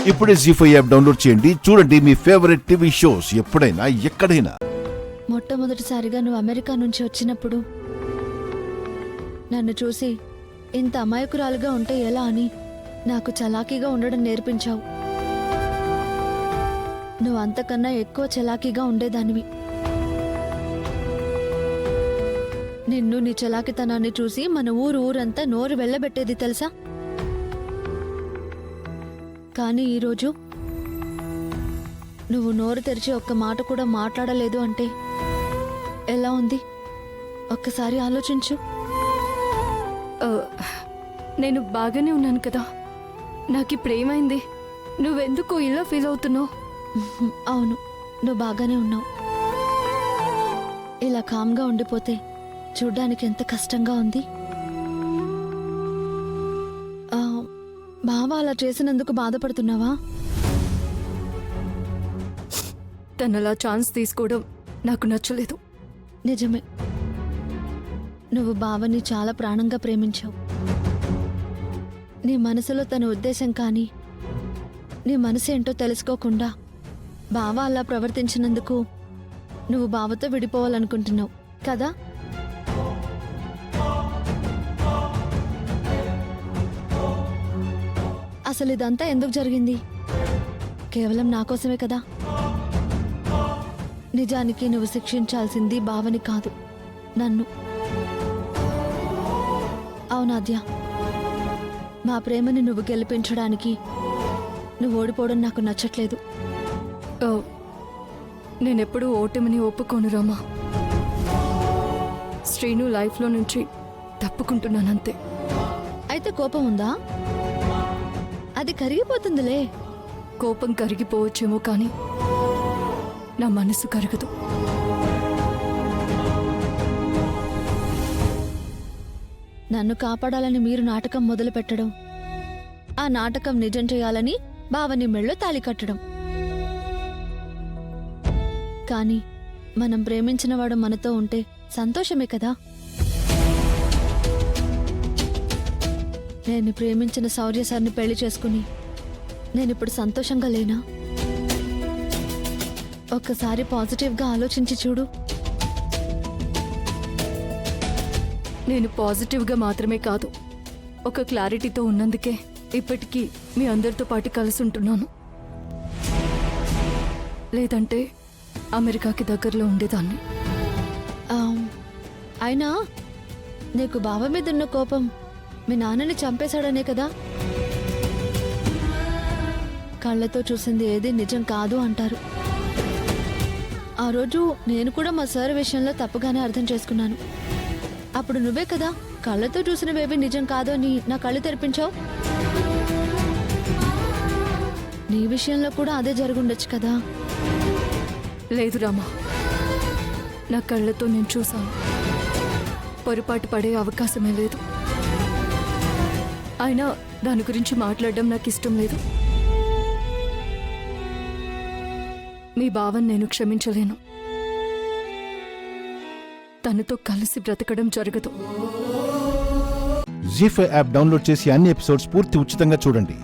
ఇప్పుడే జీ5 app download చేయండి. చూడండి మీ ఫేవరెట్ టీవీ షోస్ ఎప్పుడైనా ఎక్కడైనా. మొట్టమొదటిసారిగా నువ్వు అమెరికా నుంచి వచ్చినప్పుడు నన్ను చూసి ఇంత అమాయకురాలుగా ఉంటే ఎలా అని నాకు చలాకీగా ఉండడం నేర్పించావు. నువ్వు అంతకన్నా ఎక్కువ చలాకీగా ఉండేదానివి. నిన్ను నీ చలాకితనాన్ని చూసి మన ఊరంతా నోరు వెళ్ళబెట్టేది తెలుసా. కానీ ఈరోజు నువ్వు నోరు తెరిచి ఒక్క మాట కూడా మాట్లాడలేదు అంటే ఎలా ఉంది? ఒక్కసారి ఆలోచించు. నేను బాగానే ఉన్నాను కదా, నాకు ఇప్పుడు ఏమైంది? నువ్వెందుకు ఇలా ఫీల్ అవుతున్నావు? అవును, నువ్వు బాగానే ఉన్నావు. ఇలా కామ్గా ఉండిపోతే చూడ్డానికి ఎంత కష్టంగా ఉంది. బావ అలా చేసినందుకు బాధపడుతున్నావా? తనలా ఛాన్స్ తీసుకోవడం నాకు నచ్చలేదు. నిజమే, నువ్వు బావని చాలా ప్రాణంగా ప్రేమించావు. నీ మనసులో తన ఉద్దేశం కానీ నీ మనసు ఏంటో తెలుసుకోకుండా బావ అలా ప్రవర్తించినందుకు నువ్వు బావతో విడిపోవాలనుకుంటున్నావు కదా? అసలు ఇదంతా ఎందుకు జరిగింది? కేవలం నా కోసమే కదా? నిజానికి నువ్వు శిక్షించాల్సింది బావని కాదు, నన్ను. అవునాద్య, మా ప్రేమని నువ్వు గెలిపించడానికి నువ్వు ఓడిపోవడం నాకు నచ్చట్లేదు. నేనెప్పుడూ ఓటమిని ఒప్పుకోను రామా. శ్రీను లైఫ్లో నుంచి తప్పుకుంటున్నానంతే. అయితే కోపం ఉందా? అది కరిగిపోతుందిలే. కోపం కరిగిపోవచ్చేమో కానీ నా మనసు కరగదు. నన్ను కాపాడాలని మీరు నాటకం మొదలు పెట్టడం, ఆ నాటకం నిజం చేయాలని బావని మెళ్ళో తాళి కట్టడం. కానీ మనం ప్రేమించినవాడు మనతో ఉంటే సంతోషమే కదా. నేను ప్రేమించిన శౌర్య సార్ని పెళ్లి చేసుకుని నేనిప్పుడు సంతోషంగా లేనా? ఒక్కసారి పాజిటివ్గా ఆలోచించి చూడు. నేను పాజిటివ్గా మాత్రమే కాదు, ఒక క్లారిటీతో ఉన్నందుకే ఇప్పటికీ మీ అందరితో పాటు కలిసి ఉంటున్నాను. లేదంటే అమెరికాకి దగ్గరలో ఉండేదాన్ని. అయినా నీకు బావ మీద ఉన్న కోపం మీ నాన్నని చంపేశాడనే కదా? కళ్ళతో చూసింది ఏది నిజం కాదు అంటారు. ఆ రోజు నేను కూడా మా సార్ విషయంలో తప్పుగానే అర్థం చేసుకున్నాను. అప్పుడు నువ్వే కదా కళ్ళతో చూసినవేవి నిజం కాదు అని నా కళ్ళు తెరిపించావు. నీ విషయంలో కూడా అదే జరుగుండొచ్చు కదా? లేదు రామా, నా కళ్ళతో నేను చూశాను. పొరపాటు పడే అవకాశమే లేదు. అయినా దాని గురించి మాట్లాడడం నాకు ఇష్టం లేదు. మీ బావని నేను క్షమించలేను. తనతో కలిసి బ్రతకడం జరగదు. జీ5 యాప్ డౌన్లోడ్ చేసి అన్ని ఎపిసోడ్స్ పూర్తి ఉచితంగా చూడండి.